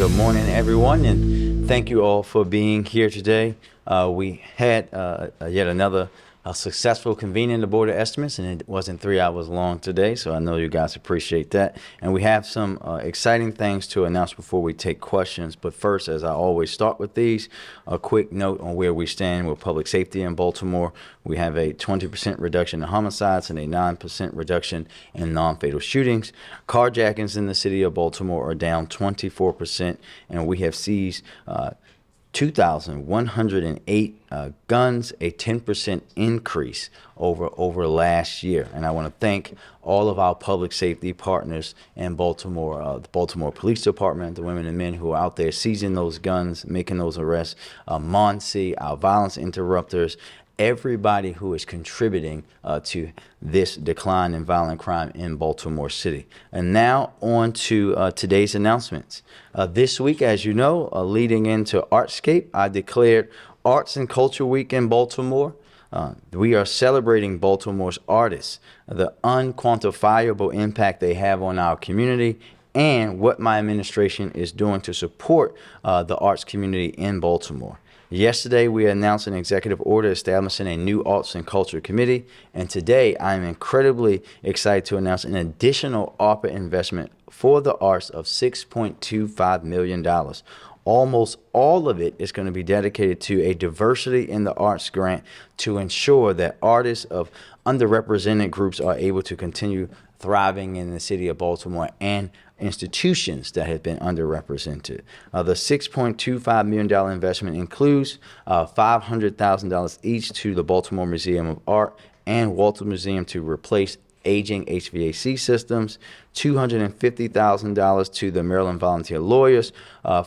Good morning, everyone, and thank you all for being here today. We had yet another successful convening of the Board of Estimates, and it wasn't 3 hours long today, so I know you guys appreciate that. And we have some exciting things to announce before we take questions. But first, as I always start with these, a quick note on where we stand with public safety in Baltimore. We have a 20% reduction in homicides and a 9% reduction in non-fatal shootings. Carjackings in the city of Baltimore are down 24%, and we have seized 2,108 guns, a 10% increase over last year. And I want to thank all of our public safety partners in Baltimore, the Baltimore Police Department, the women and men who are out there seizing those guns, making those arrests, MONSE, our violence interrupters, everybody who is contributing to this decline in violent crime in Baltimore City. And now on to today's announcements. This week, as you know, leading into Artscape, I declared Arts and Culture Week in Baltimore. We are celebrating Baltimore's artists, the unquantifiable impact they have on our community, and what my administration is doing to support the arts community in Baltimore. Yesterday, we announced an executive order establishing a new Arts and Culture Committee, and today I am incredibly excited to announce an additional ARPA investment for the arts of $6.25 million. Almost all of it is going to be dedicated to a diversity in the arts grant to ensure that artists of underrepresented groups are able to continue thriving in the city of Baltimore and institutions that have been underrepresented. The $6.25 million investment includes $500,000 each to the Baltimore Museum of Art and Walter Museum to replace aging HVAC systems, $250,000 to the Maryland Volunteer Lawyers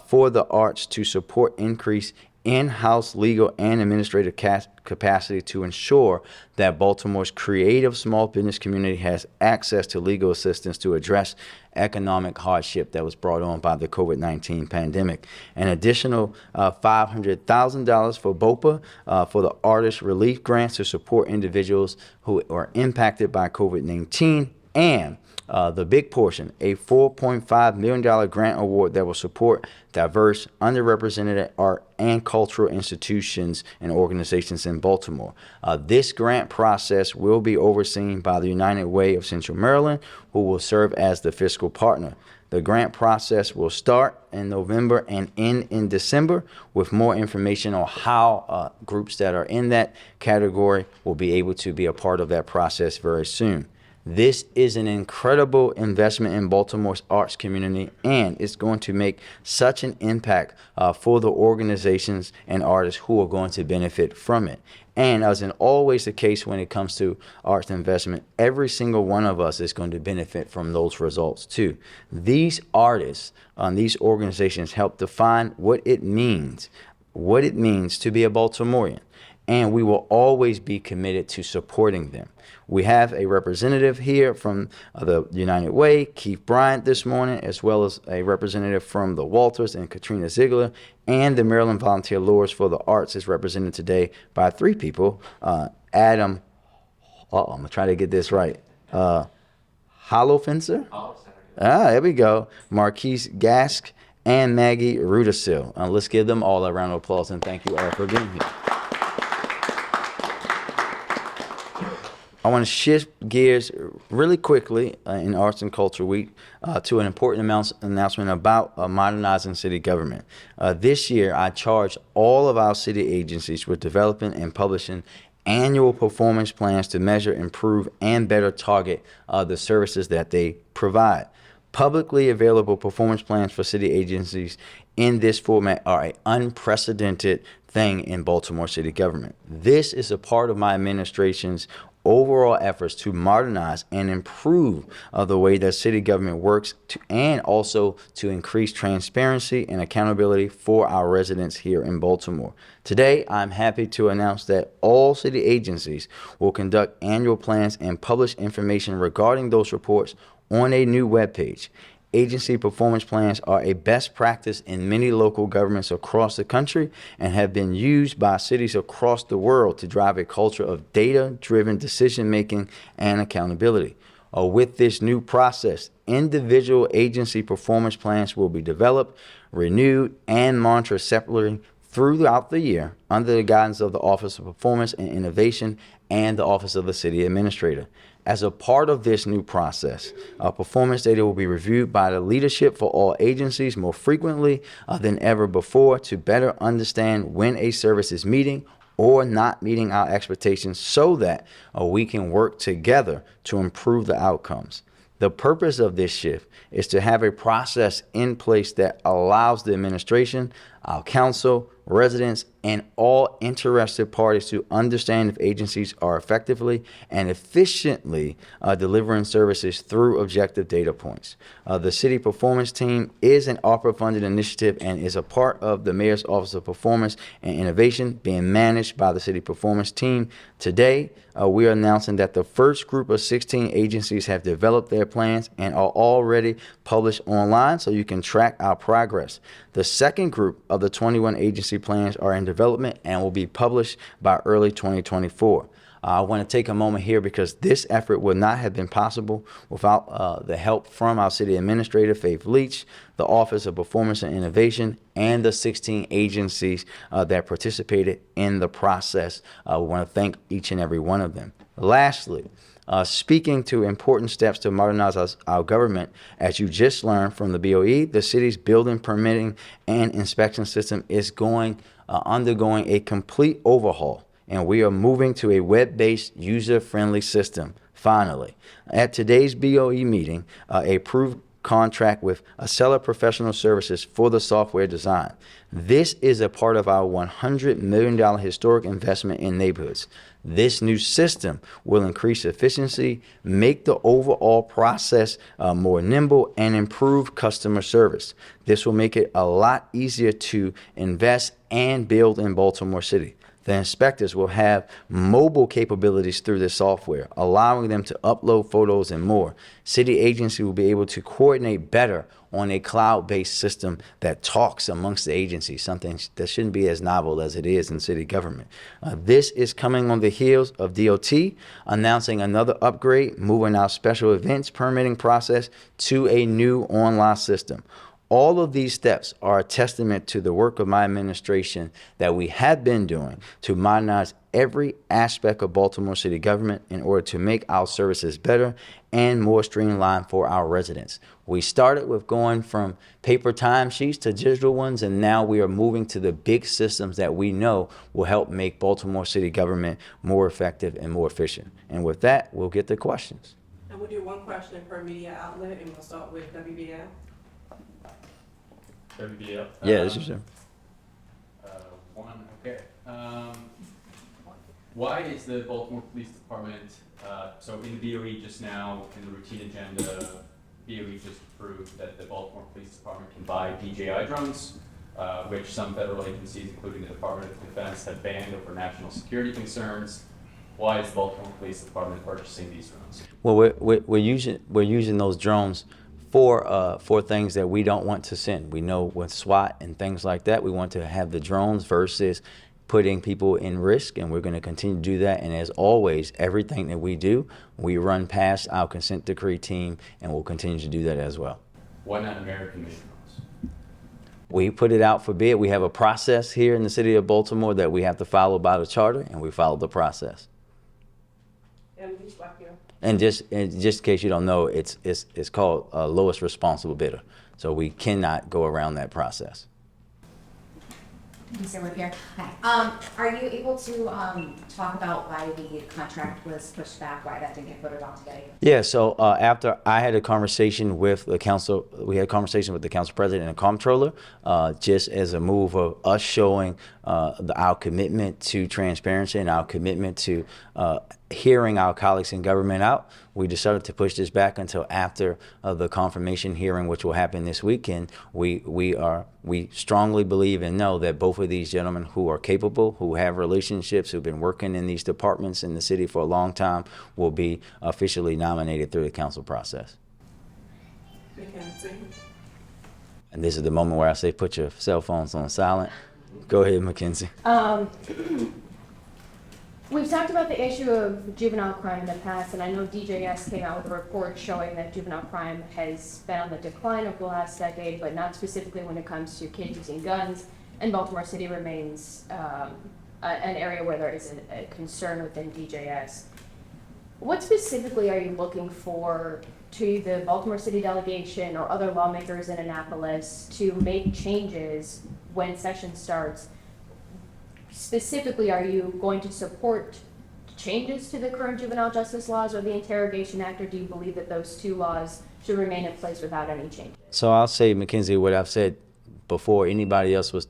for the arts to support increase in-house legal and administrative capacity to ensure that Baltimore's creative small business community has access to legal assistance to address economic hardship that was brought on by the COVID-19 pandemic. An additional $500,000 for BOPA for the Artist Relief Grants to support individuals who are impacted by COVID-19, and the big portion, a $4.5 million grant award that will support diverse, underrepresented art and cultural institutions and organizations in Baltimore. This grant process will be overseen by the United Way of Central Maryland, who will serve as the fiscal partner. The grant process will start in November and end in December, with more information on how groups that are in that category will be able to be a part of that process very soon. This is an incredible investment in Baltimore's arts community, and it's going to make such an impact for the organizations and artists who are going to benefit from it. And as in always the case when it comes to arts investment, every single one of us is going to benefit from those results too. These artists, these organizations help define what it means to be a Baltimorean, and we will always be committed to supporting them. We have a representative here from the United Way, Keith Bryant, this morning, as well as a representative from the Walters and Katrina Ziegler, and the Maryland Volunteer Lawyers for the Arts is represented today by three people. Adam, I'm going to try to get this right, Hollowfencer? There we go. Marquise Gask and Maggie Rudisil. Let's give them all a round of applause and thank you all for being here. I want to shift gears really quickly in Arts and Culture Week to an important announcement about modernizing city government. This year, I charged all of our city agencies with developing and publishing annual performance plans to measure, improve, and better target the services that they provide. Publicly available performance plans for city agencies in this format are an unprecedented thing in Baltimore city government. This is a part of my administration's overall efforts to modernize and improve the way that city government works and also to increase transparency and accountability for our residents here in Baltimore. Today, I'm happy to announce that all city agencies will conduct annual plans and publish information regarding those reports on a new webpage. Agency performance plans are a best practice in many local governments across the country and have been used by cities across the world to drive a culture of data-driven decision-making and accountability. With this new process, individual agency performance plans will be developed, renewed, and monitored separately throughout the year under the guidance of the Office of Performance and Innovation and the Office of the City Administrator. As a part of this new process, performance data will be reviewed by the leadership for all agencies more frequently than ever before to better understand when a service is meeting or not meeting our expectations so that we can work together to improve the outcomes. The purpose of this shift is to have a process in place that allows the administration, our council, residents, and all interested parties to understand if agencies are effectively and efficiently delivering services through objective data points. The city performance team is an ARPA-funded initiative and is a part of the Mayor's Office of Performance and Innovation being managed by the city performance team. Today, we are announcing that the first group of 16 agencies have developed their plans and are already published online so you can track our progress. The second group of the 21 agency plans are in development and will be published by early 2024. I want to take a moment here because this effort would not have been possible without the help from our city administrator, Faith Leach, the Office of Performance and Innovation, and the 16 agencies that participated in the process. We want to thank each and every one of them. Lastly, speaking to important steps to modernize our government, as you just learned from the BOE, the city's building permitting and inspection system is undergoing a complete overhaul, and we are moving to a web-based, user-friendly system. Finally, at today's BOE meeting, a approved contract with Acela Professional Services for the software design. This is a part of our $100 million historic investment in neighborhoods. This new system will increase efficiency, make the overall process more nimble, and improve customer service. This will make it a lot easier to invest and build in Baltimore City. The inspectors will have mobile capabilities through this software, allowing them to upload photos and more. City agencies will be able to coordinate better on a cloud-based system that talks amongst the agencies, something that shouldn't be as novel as it is in city government. This is coming on the heels of DOT announcing another upgrade, moving our special events permitting process to a new online system. All of these steps are a testament to the work of my administration that we have been doing to modernize every aspect of Baltimore City government in order to make our services better and more streamlined for our residents. We started with going from paper timesheets to digital ones, and now we are moving to the big systems that we know will help make Baltimore City government more effective and more efficient. And with that, we'll get to questions. And we'll do one question per media outlet, and we'll start with WBL. WBL. Yeah, this is One, okay. Why is the Baltimore Police Department, so in the BOE just now, in the routine agenda, BOE just approved that the Baltimore Police Department can buy DJI drones, which some federal agencies, including the Department of Defense, have banned over national security concerns. Why is the Baltimore Police Department purchasing these drones? Well, we're using those drones for things that we don't want to send. We know with SWAT and things like that, we want to have the drones versus putting people in risk, and we're going to continue to do that. And as always, everything that we do, we run past our consent decree team, and we'll continue to do that as well. Why not American-made drones? We put it out for bid. We have a process here in the city of Baltimore that we have to follow by the charter, and we follow the process. And just in case you don't know, it's called lowest responsible bidder. So we cannot go around that process. Mr. Whippier. Hi. Are you able to talk about why the contract was pushed back, why that didn't get voted on today? Yeah, so after I had a conversation with the council, we had a conversation with the council president and comptroller, just as a move of us showing our commitment to transparency and our commitment to hearing our colleagues in government out. We decided to push this back until after the confirmation hearing, which will happen this weekend. We strongly believe and know that both of these gentlemen who are capable, who have relationships, who've been working in these departments in the city for a long time, will be officially nominated through the council process. Mackenzie. And this is the moment where I say put your cell phones on silent. Go ahead, Mackenzie. We've talked about the issue of juvenile crime in the past, and I know DJS came out with a report showing that juvenile crime has been on the decline over the last decade, but not specifically when it comes to kids using guns. And Baltimore City remains an area where there is a concern within DJS. What specifically are you looking for to the Baltimore City delegation or other lawmakers in Annapolis to make changes when session starts? Specifically, are you going to support changes to the current juvenile justice laws or the Interrogation Act, or do you believe that those two laws should remain in place without any changes? So I'll say, Mackenzie, what I've said before anybody else was.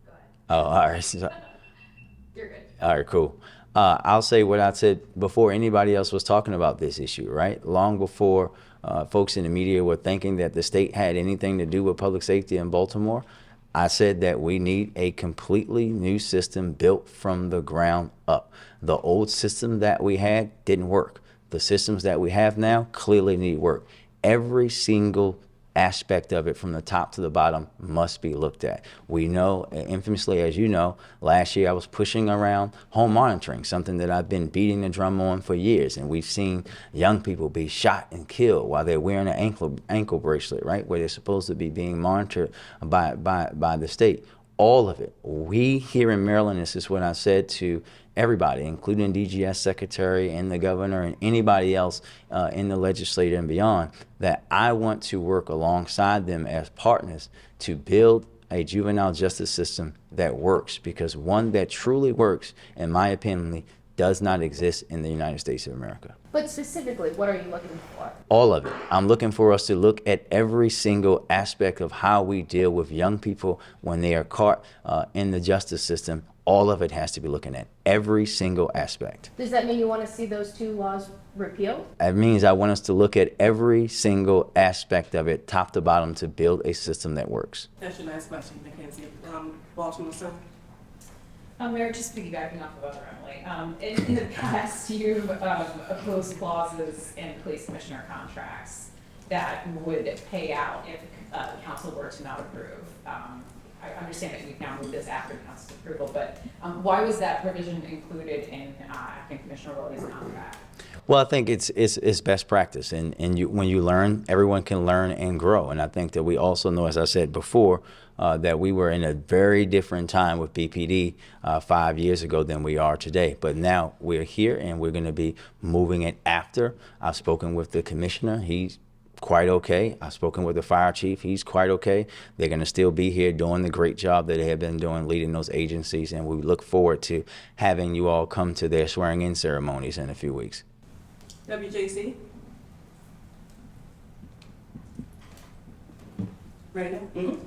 Go ahead. Oh, all right. So, You're good. all right, cool. I'll say what I said before anybody else was talking about this issue, right? Long before folks in the media were thinking that the state had anything to do with public safety in Baltimore, I said that we need a completely new system built from the ground up. The old system that we had didn't work. The systems that we have now clearly need work. Every single aspect of it from the top to the bottom must be looked at. We know, infamously, as you know, last year I was pushing around home monitoring, something that I've been beating the drum on for years, and we've seen young people be shot and killed while they're wearing an ankle bracelet, right, where they're supposed to be being monitored by the state. All of it. We here in Maryland, this is what I said to everybody, including DGS secretary and the governor and anybody else in the legislature and beyond, that I want to work alongside them as partners to build a juvenile justice system that works, because one that truly works, in my opinion, does not exist in the United States of America. But specifically, what are you looking for? All of it. I'm looking for us to look at every single aspect of how we deal with young people when they are caught in the justice system. All of it has to be looking at every single aspect. Does that mean you want to see those two laws repealed? That means I want us to look at every single aspect of it, top to bottom, to build a system that works. That's your last question, Mackenzie. Baltimore Sun. Mayor, just piggybacking off of other Emily, in the past, you've opposed clauses in police commissioner contracts that would pay out if council were to not approve. I understand that we've now moved this after council's approval, but why was that provision included in acting Commissioner Worley's contract? Well, I think it's best practice, and when you learn, everyone can learn and grow. And I think that we also know, as I said before, that we were in a very different time with BPD 5 years ago than we are today. But now we're here, and we're going to be moving it after. I've spoken with the commissioner. He's quite okay. I've spoken with the fire chief. He's quite okay. They're going to still be here doing the great job that they have been doing, leading those agencies. And we look forward to having you all come to their swearing-in ceremonies in a few weeks. WJC. Brandon?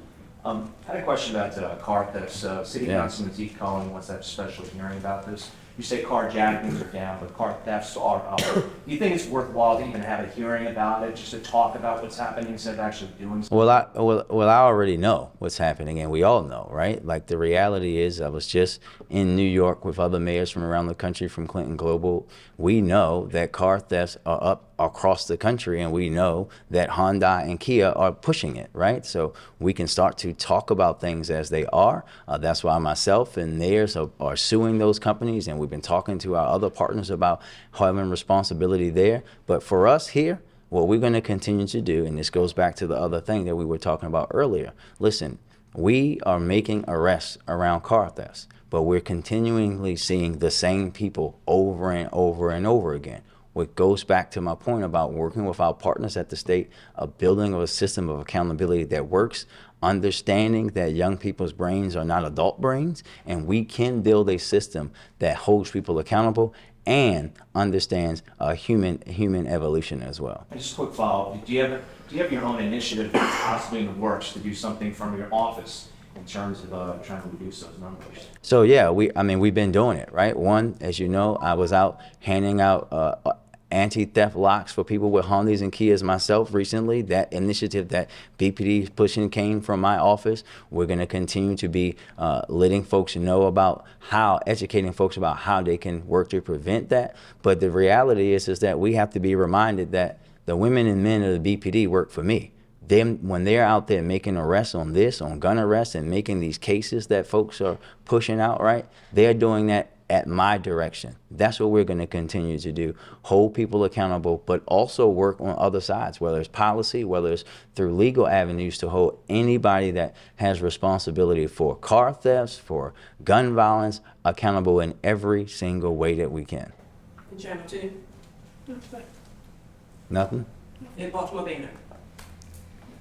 I had a question about car thefts. City Yeah. Councilman Zeke Cohen wants to have a special hearing about this. You say carjackings are down, but car thefts are up. Do you think it's worthwhile to even have a hearing about it, just to talk about what's happening instead of actually doing something? Well, I already know what's happening, and we all know, right? Like, the reality is, I was just in New York with other mayors from around the country from Clinton Global. We know that car thefts are up across the country, and we know that Hyundai and Kia are pushing it, right? So we can start to talk about things as they are. That's why myself and theirs are suing those companies, and we've been talking to our other partners about having responsibility there. But for us here, what we're going to continue to do, and this goes back to the other thing that we were talking about earlier, listen, we are making arrests around car thefts, but we're continually seeing the same people over and over and over again. What goes back to my point about working with our partners at the state, of building a system of accountability that works, understanding that young people's brains are not adult brains, and we can build a system that holds people accountable and understands human evolution as well. And just a quick follow-up. Do you have your own initiative possibly in the works to do something from your office in terms of trying to reduce those numbers? So yeah, we've been doing it, right? One, as you know, I was out handing out anti-theft locks for people with Hondas and Kias myself recently. That initiative that BPD is pushing came from my office. We're going to continue to be letting folks know about educating folks about how they can work to prevent that. But the reality is that we have to be reminded that the women and men of the BPD work for me. them when they're out there making arrests on this, on gun arrests, and making these cases that folks are pushing out, right? They're doing that at my direction. That's what we're going to continue to do. Hold people accountable, but also work on other sides, whether it's policy, whether it's through legal avenues to hold anybody that has responsibility for car thefts, for gun violence, accountable in every single way that we can. In Channel 2, Nothing? in Baltimore Banner.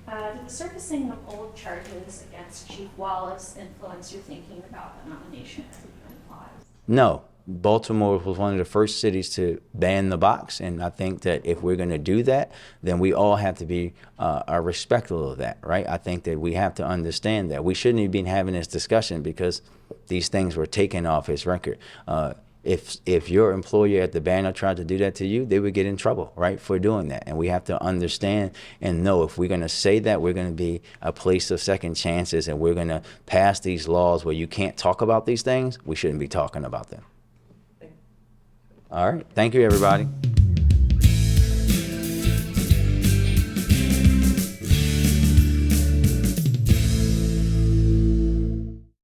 Did the surfacing of old charges against Chief Wallace influence your thinking about the nomination as it implies? No. Baltimore was one of the first cities to ban the box, and I think that if we're going to do that, then we all have to be respectful of that, right? I think that we have to understand that we shouldn't have been having this discussion because these things were taken off his record. If your employer at the Banner tried to do that to you, they would get in trouble, right, for doing that. And we have to understand and know if we're going to say that we're going to be a place of second chances and we're going to pass these laws where you can't talk about these things, we shouldn't be talking about them. All right. Thank you, everybody.